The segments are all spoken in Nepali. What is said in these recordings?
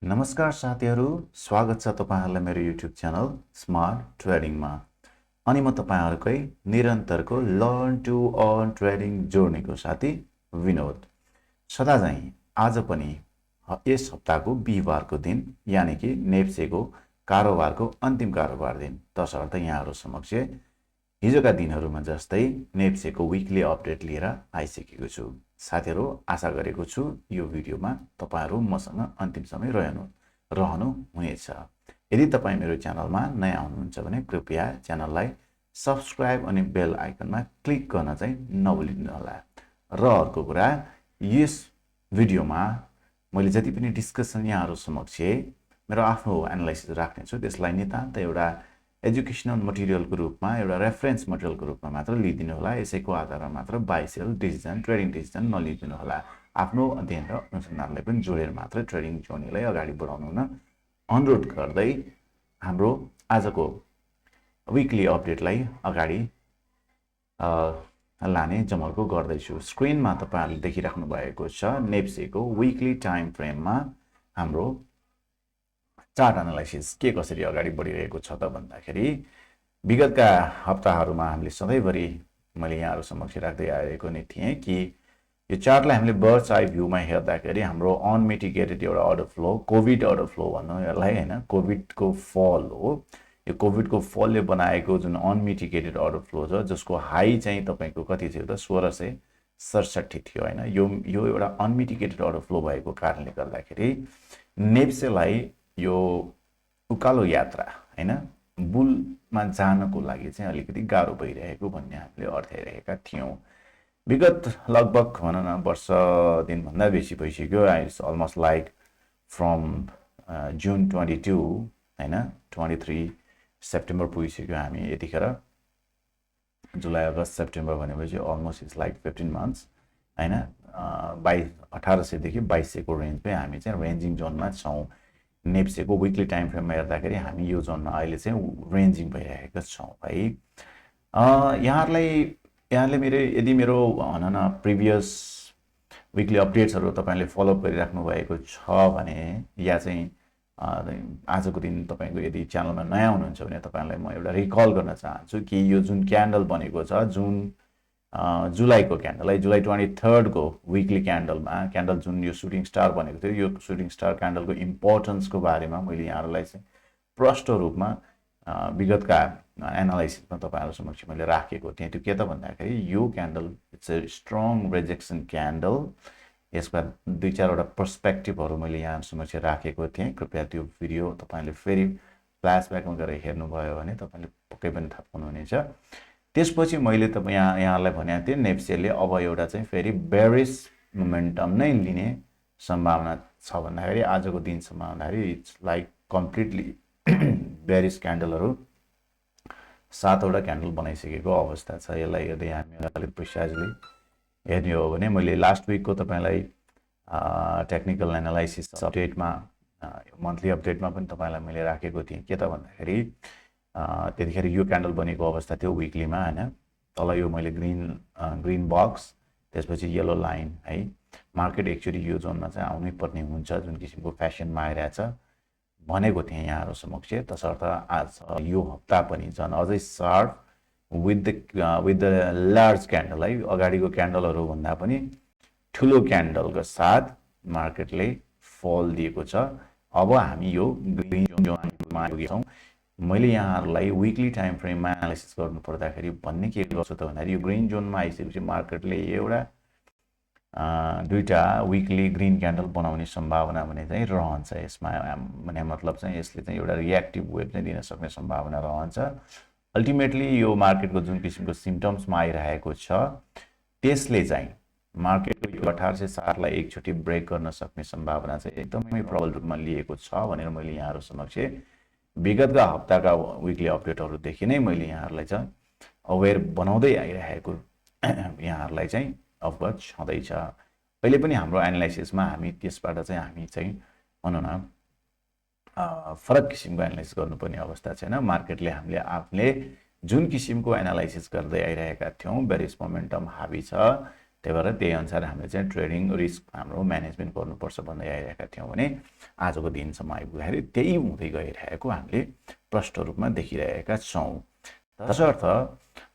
नमस्कार साथीहरू, स्वागत छ तपाईहरुलाई मेरो YouTube च्यानल स्मार्ट ट्रेडिङमा। अनि म तपाईहरुकै निरन्तरको लर्न टु अर्न ट्रेडिङ जोर्नीको साथी विनोद। सदा चाहिँ आज पनि यस हप्ताको बिहीबारको दिन यानी कि नेप्सेको कारोबारको अन्तिम कारोबार दिन तसर्थ यहाँहरु समक्ष हिजोका दिनहरुमा जस्तै नेप्सेको वीकली अपडेट लिएर आइसकेको छु। साथीहरु, आशा गरेको छु यो भिडियोमा तपाईहरु मसँग अन्तिम समय रहनु हुनेछ। यदि तपाई मेरो च्यानलमा नयाँ हुनुहुन्छ भने कृपया च्यानललाई सब्स्क्राइब अनि बेल आइकनमा क्लिक गर्न चाहिँ नभुलिनु होला। र अर्को कुरा, यस भिडियोमा मैले जति पनि डिस्कसन यहाँहरु समक्ष मेरो आफ्नो एनालाइसिस राख्ने छु त्यसलाई नितान्त एउटा एजुकेशनल मटेरियलको रूपमा एउटा रेफरेन्स मटेरियलको रूपमा मात्र लिदिनु होला। यसैको आधारमा मात्र buy sell decision trading decision नलिदिनु होला। आफ्नो अध्ययन र अनुसन्धानलाई पनि जोडेर मात्र ट्रेडिङ जर्नीलाई अगाडि बढाउनु हुन अनुरोध गर्दै हाम्रो आजको वीकली अपडेटलाई अगाडि लाने जमर्को गर्दैछु। स्क्रिनमा तपाईहरुले देखिराख्नु भएको छ नेप्सेको वीकली टाइम फ्रेममा हाम्रो चार्ट एनालाइसिस के कसरी अगाडि बढिरहेको छ त भन्दाखेरि विगतका हप्ताहरुमा हामीले सधैँभरि मैले यहाँहरु समक्ष राख्दै आएको नै थिए कि यो चार्टलाई हामीले बर्ड्स आई भ्यूमा हेर्दाखेरि हाम्रो अनमिटिगेटेड एउटा order flow, covid order flow भन्नु यसलाई हैन, कोभिडको फल हो। यो कोभिडको फलले बनाएको जुन अनमिटिगेटेड अर्डर फ्लो छ जसको हाई चाहिँ तपाईको कति थियो त 1667 थियो हैन। यो एउटा अनमिटिगेटेड अर्डर फ्लो भएको कारणले गर्दाखेरि नेप्सेलाई यो उकालो यात्रा हैन बुलमा जानको लागि चाहिँ अलिकति गाह्रो भइरहेको भन्ने हामीले अर्थाइरहेका थियौं। विगत लगभग भनौं न वर्ष दिन भन्दा बेसी भइसक्यो। इट्स अलमोस्ट लाइक फ्रम जुन 22 हैन 23 सेप्टेम्बर पुगिसक्यो हामी यतिखेर। जुलाई अगस्त सेप्टेम्बर भनेपछि अलमोस्ट इट्स लाइक 15 मन्थ्स हैन। 1800 देखि 2200 को रेन्जमै हामी चाहिँ रेन्जिङ जोनमा छौं। नेप्सेको वीकली टाइम फ्रेममा हेर्दाखेरि हामी यो जोनमा अहिले चाहिँ रेन्जिङ भइरहेका छौं है। यहाँले मेरो भनौं न प्रिभियस वीकली अपडेट्सहरु तपाईले फलो अप गरिराख्नु भएको छ भने या चाहिँ आजको दिन तपाईको यदि च्यानलमा नयाँ हुनुहुन्छ भने तपाईलाई म एउटा रिकल गर्न चाहन्छु कि यो जुन क्यान्डल बनेको छ जुलाईको क्यान्डल है, जुलाई 23 को वीकली क्यान्डल जुन यो शूटिङ स्टार बनेको थियो, यो शूटिङ स्टार क्यान्डलको इम्पोर्टेन्सको बारेमा मैले यहाँहरुलाई चाहिँ प्रष्ट रूपमा विगतका एनालाइसिसमा तपाईहरु समक्ष मैले राखेको थिएँ। त्यो के त भन्दाखेरि यो candle it's a strong rejection candle. यसका दुई चारवटा पर्सपेक्टिभहरु मैले यहाँ समक्ष राखेको थिएँ। कृपया त्यो भिडियो तपाईले फेरि फ्ल्याशब्याकमा गएर हेर्नुभयो भने तपाईले पक्कै पनि थाहा पाउनुहुनेछ। त्यसपछि मैले त यहाँलाई भनेको थिएँ नेप्सेले अब एउटा चाहिँ फेरि बेरिश मोमेन्टम नै लिने सम्भावना छ भन्दाखेरि आजको दिनसम्म भन्दाखेरि इट्स लाइक कम्प्लिटली बेरिश क्यान्डलहरु 7 वटा क्यान्डल बनाइसकेको अवस्था छ। यसलाई यदि हामी अलिक प्रिसाइजली हेर्ने हो भने मैले लास्ट वीकको तपाईलाई टेक्निकल एनालाइसिस अपडेटमा मन्थली अपडेटमा पनि तपाईलाई मैले राखेको थिएँ। के त भन्दाखेरि त्यतिखेर यो क्यान्डल बनेको अवस्था थियो वीकलीमा हैन। तल यो मैले ग्रीन बक्स त्यसपछि येलो लाइन है। मार्केट एक्चुअली यो जोनमा चाहिँ आउनै पर्ने हुन्छ जुन किसिमको फ्यासनमा आइरहेछ भनेको थिएँ यहाँहरु समक्ष। तसर्थ आज यो हप्ता पनि झन् अझै sharp with the large candle है, अगाडिको क्यान्डलहरु भन्दा पनि ठूलो क्यान्डलको साथ मार्केटले फल दिएको छ। अब हामी यो ग्रीन जोनमा आइपुगेका छौं। मैले यहाँहरुलाई वीकली टाइम फ्रेममा एनालाइसिस गर्नु पर्दाखेरि भन्ने के गर्छु त भन्दाखेरि यो ग्रीन जोनमा आइसकेपछि मार्केटले एउटा दुईटा वीकली ग्रीन क्यान्डल बनाउने सम्भावना भने चाहिँ रहन्छ। यसमा भने मतलब चाहिँ यसले चाहिँ एउटा रिएक्टिभ वेभ चाहिँ दिन सक्ने सम्भावना रहन्छ। अल्टिमेटली यो मार्केटको जुन किसिमको सिम्पटम्समा आइरहेको छ त्यसले चाहिँ मार्केटको यो 1807 लाई एकचोटी ब्रेक गर्न सक्ने सम्भावना चाहिँ एकदमै प्रबल रूपमा लिएको छ भनेर मैले यहाँहरु समक्ष विगतका हप्ताका वीकली अपडेटहरुदेखि नै मैले यहाँहरुलाई चाहिँ अवेयर बनाउँदै आइरहेको यहाँहरुलाई चाहिँ अवगत छँदैछ। अहिले पनि हाम्रो एनालाइसिसमा हामी त्यसबाट चाहिँ हामी चाहिँ भनौं न फरक किसिमको एनालाइसिस गर्नुपर्ने अवस्था छैन। मार्केटले हामीले आफूले जुन किसिमको एनालाइसिस गर्दै आइरहेका थियौं बेरिश मोमेन्टम हावी छ त्यही भएर त्यही अनुसार हामीले चाहिँ ट्रेडिङ रिस्क हाम्रो म्यानेजमेन्ट गर्नुपर्छ भन्दै आइरहेका थियौँ भने आजको दिनसम्म आइपुग्दाखेरि त्यही हुँदै गइरहेको हामीले प्रष्ट रूपमा देखिरहेका छौँ। तसर्थ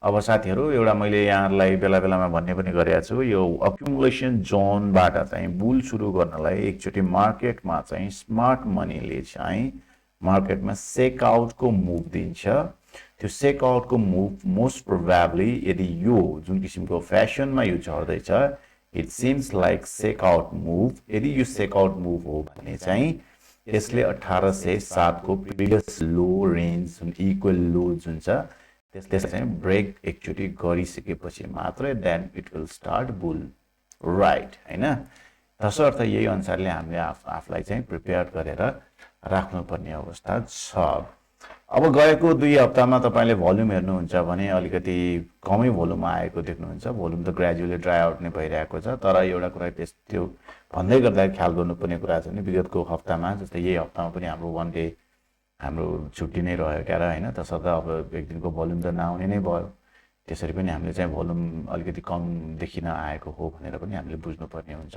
अब साथीहरू एउटा मैले यहाँहरूलाई बेला बेलामा भन्ने पनि गरेको छु, यो अक्युमुलेसन जोनबाट चाहिँ बुल सुरु गर्नलाई एकचोटि मार्केटमा चाहिँ स्मार्ट मनीले चाहिँ मार्केटमा सेक आउटको मुभ दिन्छ। त्यो सेक आउटको मुभ मोस्ट प्रोबेबली यदि यो जुन किसिमको फ्यासनमा यो झर्दैछ, it seems like shakeout move. यदि यो सेक आउट मुभ हो भने चाहिँ त्यसले 1807 को प्रिभियस लो रेन्ज जुन इक्वल लो जुन छ त्यसले चाहिँ ब्रेक एकचोटि गरिसकेपछि मात्रै then it will start bull, right हैन। तसर्थ यही अनुसारले हामीले आफूलाई चाहिँ प्रिपेयर गरेर राख्नुपर्ने अवस्था छ। अब गएको 2 हप्तामा तपाईले भोल्युम हेर्नुहुन्छ भने अलिकति कमै भोल्युम आएको देख्नुहुन्छ। भोल्युम त ग्रेजुअली ड्राई आउट नै भइरहेको छ, तर एउटा कुरा त्यो भन्दै गर्दा ख्याल गर्नुपर्ने कुरा छ भने विगतको हप्तामा जस्तै यही हप्तामा पनि हाम्रो 1 डे हाम्रो छुट्टी नै रह्यो क्या र हैन। तसर्थ अब एक दिनको भोल्युम त नआउने नै भयो। त्यसरी पनि हामीले चाहिँ भोल्युम अलिकति कम देखिन आएको हो भनेर पनि हामीले बुझ्नुपर्ने हुन्छ।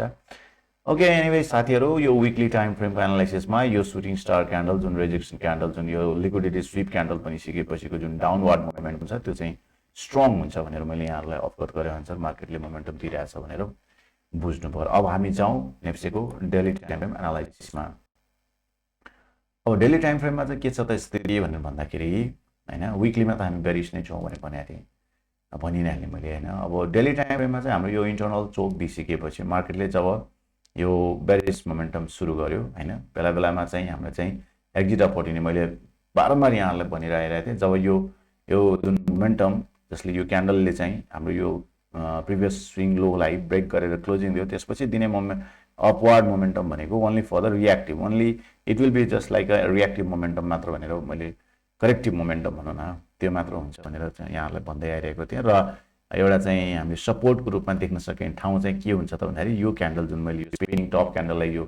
ओके, एनीवे साथीहरू, यो वीकली टाइम फ्रेमको एनालाइसिसमा यो शूटिङ स्टार क्यान्डल जुन रिजेक्सन क्यान्डल जुन यो लिक्विडिटी स्वीप क्यान्डल पनि सिकेपछिको जुन डाउनवर्ड मोमेन्ट हुन्छ त्यो चाहिँ स्ट्रङ हुन्छ भनेर मैले यहाँहरूलाई अवगत गरे अनुसार मार्केटले मोमेन्टम दिइरहेछ भनेर बुझ्नु पर्यो। अब हामी जाउँ नेप्सेको डेली टाइम फ्रेम एनालाइसिसमा। अब डेली टाइम फ्रेममा चाहिँ के छ त स्थिति भनेर भन्दाखेरि हैन, वीकलीमा त हामी बेरिस नै छौँ भनेर भनेको थिएँ, भनिरहेँ मैले हैन। अब डेली टाइम फ्रेममा चाहिँ हाम्रो यो इन्टरनल चोक दिइसकेपछि मार्केटले जब यो बेरिस मोमेन्टम सुरु गर्यो हैन, बेला बेलामा चाहिँ हाम्रो चाहिँ एक्जिट अपर्च्युनिटी मैले बारम्बार यहाँहरूलाई भनिरहेको थिएँ। जब यो जुन मोमेन्टम जसले यो क्यान्डलले चाहिँ हाम्रो यो प्रिभियस स्विङ लोलाई ब्रेक गरेर क्लोजिङ दियो, त्यसपछि दिने अपवार्ड मोमेन्टम भनेको only for the reactive, only it will be just like a reactive momentum मात्र भनेर मैले करेक्टिभ मोमेन्टम भनौँ न, त्यो मात्र हुन्छ भनेर चाहिँ यहाँहरूलाई भन्दै आइरहेको थिएँ। र एउटा चाहिँ हामीले सपोर्टको रूपमा देख्न सकिने ठाउँ चाहिँ के हुन्छ त भन्दाखेरि यो क्यान्डल जुन मैले यो स्पिनिङ टप क्यान्डललाई यो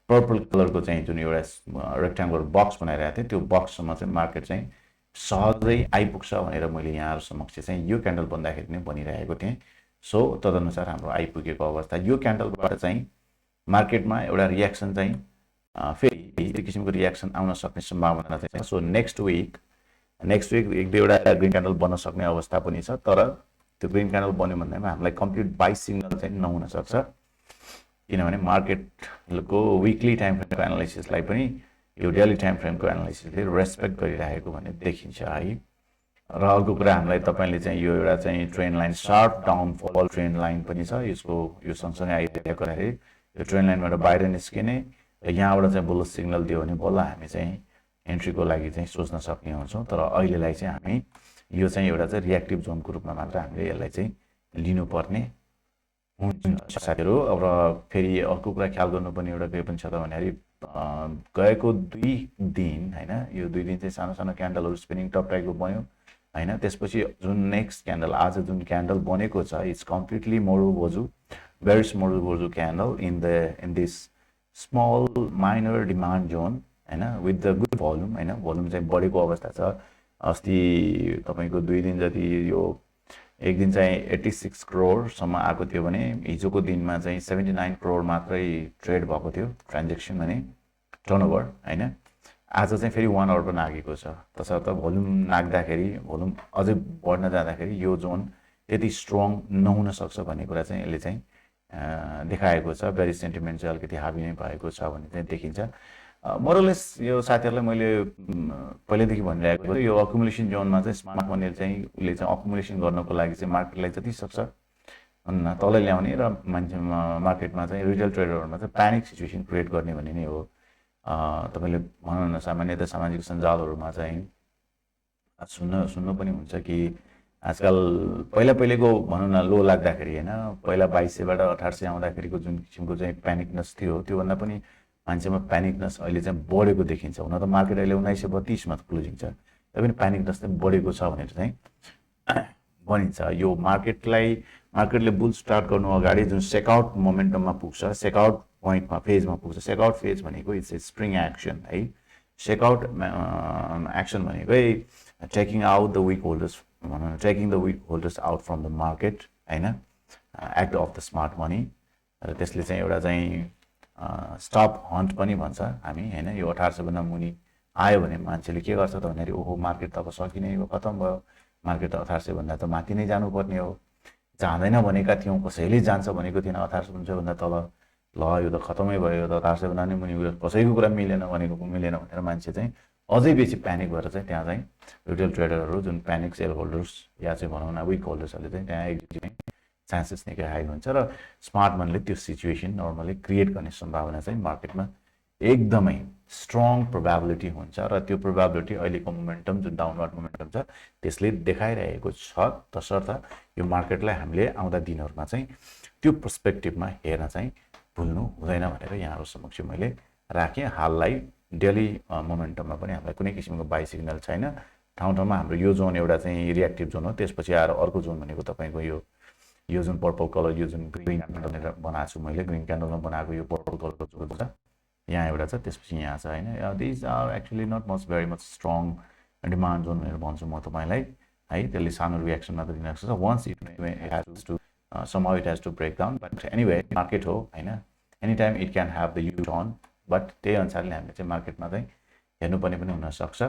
पर्पल कलरको चाहिँ जुन एउटा रेक्ट्याङ्गुलर बक्स बनाइरहेको थिएँ, त्यो बक्ससम्म चाहिँ मार्केट चाहिँ सहजै आइपुग्छ भनेर मैले यहाँहरू समक्ष चाहिँ यो क्यान्डल भन्दाखेरि नै भनिरहेको थिएँ। सो तदनुसार हाम्रो आइपुगेको अवस्था यो क्यान्डलबाट चाहिँ मार्केटमा एउटा रियाक्सन चाहिँ फेरि त्यो किसिमको रियाक्सन आउन सक्ने सम्भावना चाहिँ। सो नेक्स्ट विक एक दुईवटा ग्रिन क्यान्डल बन्न सक्ने अवस्था पनि छ, तर त्यो ग्रिन क्यान्डल बन्यो भन्दैमा हामीलाई कम्प्लिट बाई सिग्नल चाहिँ नहुन सक्छ, किनभने मार्केटको विकली टाइम फ्रेमको एनालाइसिसलाई पनि यो डेली टाइम फ्रेमको एनालाइसिसले रेस्पेक्ट गरिरहेको भन्ने देखिन्छ है। र अर्को कुरा हामीलाई तपाईले चाहिँ यो एउटा चाहिँ trend line sharp downfall trend line पनि छ, यसको यो सँगसँगै आइरहेको हुनाले यो ट्रेन्ड लाइनबाट बाहिर निस्किने र यहाँबाट चाहिँ बुलिस सिग्नल दियो भने बल्ल हामी चाहिँ एन्ट्रीको लागि चाहिँ सोच्न सक्ने हुन्छौँ। तर अहिलेलाई चाहिँ हामी यो चाहिँ एउटा चाहिँ रिएक्टिभ जोनको रूपमा मात्र हामीले यसलाई चाहिँ लिनुपर्ने हुन्छ साथीहरू। अब फेरि अर्को कुरा ख्याल गर्नुपर्ने एउटा के पनि छ त भन्दाखेरि गएको 2 दिन हैन, यो 2 दिन चाहिँ सानो सानो क्यान्डलहरू स्पिनिङ टप टाइपको बन्यो हैन। त्यसपछि जुन नेक्स्ट क्यान्डल आज जुन क्यान्डल बनेको छ it's completely marubozu bearish marubozu candle in this small minor demand zone हैन, विथ द गुड भोल्युम हैन। भोल्युम चाहिँ बढेको अवस्था छ। अस्ति तपाईको 2 दिन जति यो एक दिन चाहिँ 86 करोडसम्म आएको थियो भने हिजोको दिनमा चाहिँ 79 करोड मात्रै ट्रेड भएको थियो, ट्रान्जेक्सन भने टर्नओभर हैन। आज चाहिँ फेरि 1 आवर नागेको छ। तसर्थ भोल्युम नाग्दाखेरि भोल्युम अझै बढ्न जाँदाखेरि यो जोन त्यति स्ट्रङ नहुन सक्छ भन्ने कुरा चाहिँ यसले चाहिँ देखाएको छ। बेरिस सेन्टिमेन्ट चाहिँ अलिकति हाबी नै भएको छ भन्ने चाहिँ देखिन्छ। मोरलेस यो साथीहरूलाई मैले पहिलेदेखि भनिरहेको छु, यो अकुमुलेसन जोनमा चाहिँ स्मार्ट मनीले चाहिँ उसले चाहिँ अकुमुलेसन गर्नको लागि चाहिँ मार्केटलाई जति सक्छ भन्न तल ल्याउने र मान्छे मार्केटमा चाहिँ रिटेल ट्रेडरहरूमा चाहिँ प्यानिक सिचुएसन क्रिएट गर्ने भन्ने नै हो। तपाईँले भनौँ न सामान्यतः सामाजिक सञ्जालहरूमा चाहिँ सुन्नु पनि हुन्छ कि आजकल पहिलेको भनौँ न लो लाग्दाखेरि होइन, पहिला 2200बाट 1800 आउँदाखेरिको जुन किसिमको चाहिँ प्यानिकनेस थियो त्योभन्दा पनि मान्छेमा प्यानिकनेस अहिले चाहिँ बढेको देखिन्छ। हुन त मार्केट अहिले 1932 मा क्लोजिङ छ, तैपनि प्यानिकनेस चाहिँ बढेको छ भनेर चाहिँ भनिन्छ। यो मार्केटले बुल स्टार्ट गर्नु अगाडि जुन सेकआउट मोमेन्टममा पुग्छ, सेकआउट पोइन्टमा फेजमा पुग्छ। सेकआउट फेज भनेको इट्स ए स्प्रिङ एक्सन है। सेकआउट एक्सन भनेकै taking out the weak holders, taking the weak holders out from the market हैन। Act of the smart money र त्यसले चाहिँ एउटा चाहिँ स्टप हन्ट पनि भन्छ हामी हैन। यो 1800 भन्दा मुनि आयो भने मान्छेले के गर्छ त भन्दाखेरि ओहो मार्केट त अब सकिने हो, खतम भयो, मार्केट त 1800 भन्दा त माथि नै जानुपर्ने हो, जाँदैन भनेका थियौँ, कसैले जान्छ भनेको थिएन 1800 भन्दा तल, ल यो त खतमै भयो, यो त 1800 भन्दा नि मुनि कसैको कुरा मिलेन भनेको मिलेन भनेर मान्छे चाहिँ अझै बेसी प्यानिक भएर चाहिँ त्यहाँ चाहिँ रिटेल ट्रेडरहरू जुन प्यानिक सेल होल्डर्स या चाहिँ भनौँ न विक होल्डर्सहरूले चाहिँ त्यहाँ एक्जिट चान्सेस निकै हाई हुन्छ र स्मार्ट मनीले त्यो सिचुएसन नर्मली क्रिएट गर्ने सम्भावना चाहिँ मार्केटमा एकदमै स्ट्रङ प्रोबेबिलिटी हुन्छ र त्यो प्रोबेबिलिटी अहिलेको मोमेन्टम जुन डाउनवर्ड मोमेन्टम छ त्यसले देखाइरहेको छ। तसर्थ यो मार्केटलाई हामीले आउँदा दिनहरूमा चाहिँ त्यो पर्सपेक्टिभमा हेर्न चाहिँ भुल्नु हुँदैन भनेर यहाँहरू समक्ष मैले राखेँ। हाललाई डेली मोमेन्टममा पनि हामीलाई कुनै किसिमको बाई सिग्नल छैन। ठाउँ ठाउँमा हाम्रो यो जोन एउटा चाहिँ रिएक्टिभ जोन हो, त्यसपछि आएर अर्को जोन भनेको तपाईँको यो जुन पर्पल कलर, यो जुन ग्रिन क्यान्डल बनाएको छु मैले, ग्रिन क्यान्डलमा बनाएको यो पर्पल कलरको जोन छ, यहाँ एउटा छ, त्यसपछि यहाँ छ हैन। These are actually not much very much strong demand zone भनेर भन्छु म तपाईँलाई है। त्यसले सानो रिएक्सन मात्र दिन सक्छ once it has to somehow it has to break down, but anyway market हो हैन, any time it can have the you turn, but त्यही अनुसारले हामीले चाहिँ मार्केटमा चाहिँ हेर्नुपर्ने पनि हुनसक्छ।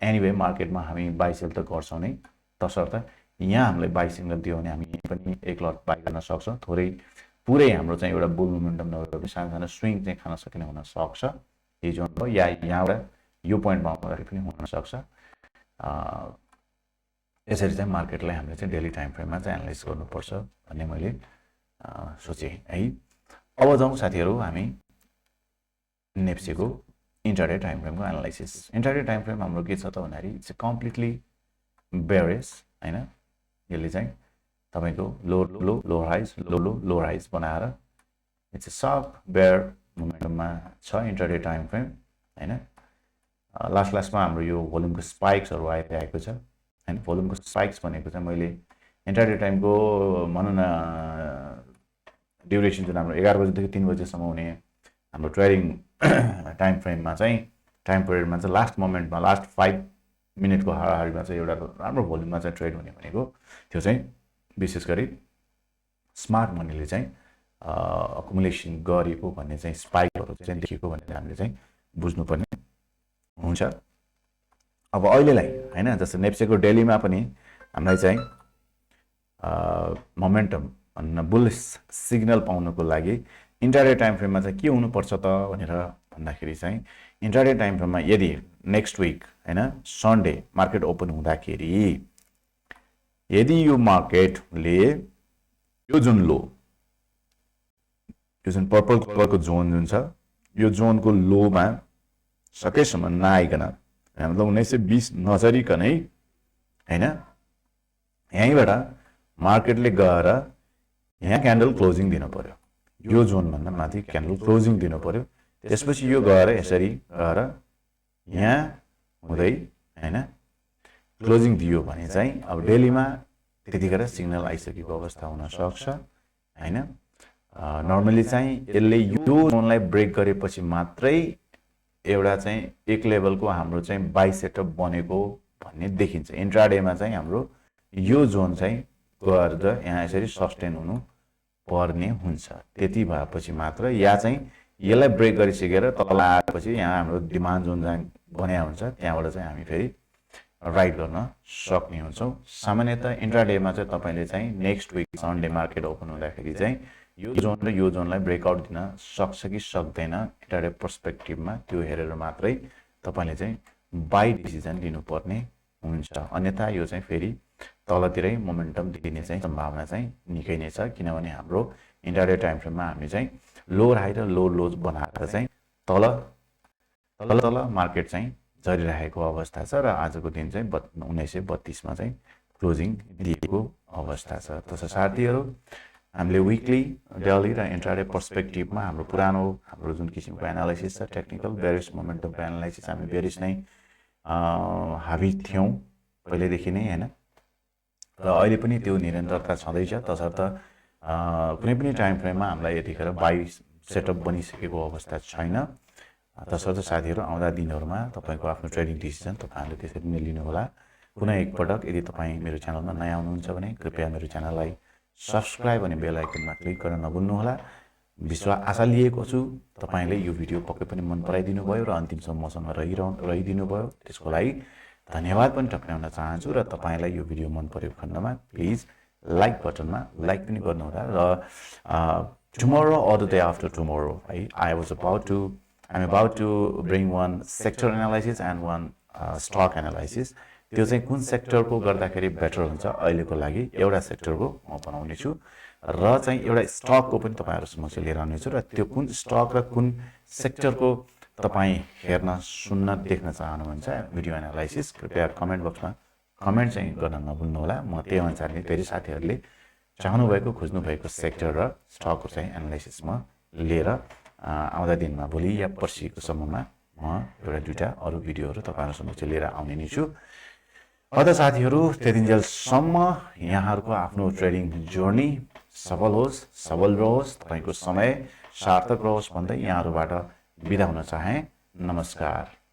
एनिवे मार्केटमा हामी बाई सेल त गर्छौँ नै, तसर्थ यहाँ हामीलाई बाई सिग्नल दियो भने हामी पनि एक लट बाई गर्न सक्छौँ। थोरै पुरै हाम्रो चाहिँ एउटा बुल मोमेन्टम नभएर पनि सानो सानो स्विङ चाहिँ खान सकिने हुनसक्छ यही जोनको, या यहाँबाट यो पोइन्टमा आउँदाखेरि पनि हुनसक्छ। यसरी चाहिँ मार्केटलाई हामीले चाहिँ डेली टाइम फ्रेममा चाहिँ एनालाइज गर्नुपर्छ भन्ने मैले सोचेँ है। अब जाउँ साथीहरू हामी नेप्सेको इन्ट्राडे टाइम फ्रेमको एनालाइसिस। इन्ट्राडे टाइम फ्रेम हाम्रो के छ त भन्दाखेरि इट्स कम्प्लिटली बेयरिश हैन। यसले चाहिँ तपाईको लो हाइज बनाएर इट्स अ सर्प बेयर मोमेन्टममा छ इन्ट्राडे टाइम फ्रेम हैन। लास्टमा हाम्रो यो भोल्युमको स्पाइक्सहरू आइरहेको छ हैन। भोल्युमको स्पाइक्स भनेको चाहिँ मैले इन्ट्राडे टाइमको भनौँ न ड्युरेसन जुन हाम्रो 11 बजेदेखि 3 बजेसम्म हुने हाम्रो ट्रेडिङ टाइम फ्रेममा चाहिँ टाइम पिरियडमा चाहिँ लास्ट मोमेन्टमा लास्ट 5 मिनटको हाराहारीमा चाहिँ एउटा राम्रो भोल्युममा चाहिँ ट्रेड हुने भनेको त्यो चाहिँ विशेष गरी स्मार्ट मनीले चाहिँ अकुमुलेसन गरेको भन्ने चाहिँ स्पाइकहरू चाहिँ देखेको भनेर हामीले चाहिँ बुझ्नुपर्ने हुन्छ। अब अहिलेलाई हैन जस्तो नेप्सेको डेलीमा पनि हामीलाई चाहिँ मोमेन्टम भन्न बुलिश सिग्नल पाउनको लागि इन्ट्राडे टाइम फ्रेममा चाहिँ के हुनुपर्छ त भनेर भन्दाखेरि चाहिँ इन्ट्राडे टाइम फ्रेममा यदि नेक्स्ट विक हैन सन्डे मार्केट ओपन हुँदाखेरि यदि यो मार्केटले यो जुन लो, यो जुन पर्पल कलरको जोन जुन छ यो जोनको लोमा सकेसम्म नआइकन मतलब 1920 नजरिकनै हैन यहीँबाट मार्केटले गएर यहाँ क्यान्डल क्लोजिङ दिनु पर्यो, यो जोन भन्दा माथि क्यान्डल क्लोजिङ दिनु पर्यो। त्यसपछि यो गएर यसरी गएर यहाँ हुँदै हैन क्लोजिङ दियो भने चाहिँ अब डेलीमा त्यतिखेर सिग्नल आइसकेको अवस्था हुन सक्छ हैन। नर्मली चाहिँ यसले यो जोनलाई ब्रेक गरेपछि मात्रै एउटा चाहिँ एक लेभलको हाम्रो चाहिँ बाई सेटअप बनेको भन्ने देखिन्छ। इन्ट्राडेमा चाहिँ हाम्रो यो जोन चाहिँ गएर यहाँ यसरी सस्टेन हुनु पर्ने हुन्छ। त्यति भएपछि मात्र या चाहिँ यसलाई ब्रेक गरिसकेर तल आएपछि यहाँ हाम्रो डिमान्ड जोन जहाँ बन्या हुन्छ त्यहाँबाट चाहिँ हामी फेरि राइड गर्न सक्ने हुन्छौँ। सामान्यतः इन्ट्राडेमा चाहिँ तपाईँले चाहिँ next week Sunday market open हुँदाखेरि चाहिँ यो जोन र यो जोनलाई ब्रेकआउट दिन सक्छ कि सक्दैन इन्ट्राडे पर्सपेक्टिभमा त्यो हेरेर मात्रै तपाईँले चाहिँ बाई डिसिजन लिनुपर्ने हुन्छ। अन्यथा यो चाहिँ फेरि तलतिरै मोमेन्टम दिने चाहिँ सम्भावना चाहिँ निकै नै छ, किनभने हाम्रो इन्ट्राडे टाइम फ्रेममा हामी चाहिँ लोवर हाई र लोवर लोज बनाएर चाहिँ तल मार्केट चाहिँ झरिरहेको अवस्था छ र आजको दिन चाहिँ 1932 मा चाहिँ क्लोजिङ दिएको अवस्था छ। त्यसो साथीहरू हामीले विकली डेली र इन्ट्राडे पर्सपेक्टिभमा हाम्रो पुरानो हाम्रो जुन किसिमको एनालाइसिस छ टेक्निकल बेरिश मोमेन्टमको एनालाइसिस हामी बेरिश नै हाबी थियौँ पहिलेदेखि नै हैन र अहिले पनि त्यो निरन्तरता छँदैछ। तसर्थ कुनै पनि टाइम फ्रेममा हामीलाई यतिखेर बाई सेटअप बनिसकेको अवस्था छैन। तसर्थ साथीहरू आउँदा दिनहरूमा तपाईँको आफ्नो ट्रेडिङ डिसिजन तपाईँहरूले त्यसरी नै लिनुहोला कुनै एकपटक यदि तपाईँ मेरो च्यानलमा नयाँ हुनुहुन्छ भने कृपया मेरो च्यानललाई सब्स्क्राइब अनि बेल आइकनमा क्लिक गर्न नभुल्नुहोला। आशा लिएको छु तपाईँले यो भिडियो पक्कै पनि मन पराइदिनु भयो र अन्तिमसम्म मसँग रहिदिनु भयो। त्यसको लागि धन्यवाद पनि टक्राउन चाहन्छु र तपाईँलाई यो भिडियो मन परेको खण्डमा प्लिज लाइक बटनमा लाइक पनि गर्नुहोला। र tomorrow or the day after tomorrow, I'm about to bring one sector analysis and one stock analysis. त्यो चाहिँ कुन सेक्टरको गर्दाखेरि बेटर हुन्छ अहिलेको लागि एउटा सेक्टरको म बनाउने छु र चाहिँ एउटा स्टकको पनि तपाईहरु समक्ष लिएर आउने छु र त्यो कुन स्टक र कुन सेक्टरको तपाई हेर्न सुन्न देख्न चाहनुहुन्छ भिडियो एनालाइसिस कृपया कमेन्ट बक्समा कमेन्ट चाहिँ गर्न नभुल्नु होला। म त्यही अनुसारले धेरै साथीहरुले चाहनु भएको खोज्नु भएको सेक्टर र स्टकको चाहिँ एनालाइसिसमा लिएर आउँदा दिनमा भोलि या पर्सिको सम्ममा म एउटा दुईटा अरु भिडियोहरु तपाईहरु समक्ष लिएर आउने नै छु। अझ साथीहरु त्यतिन्जेलसम्म यहाँहरुको आफ्नो ट्रेडिङ जर्नी सफल होस्, सबल रहोस्, तपाईको समय सार्थक रहोस् भन्दै यहाँहरुबाट बिदा हुन चाहे। नमस्कार।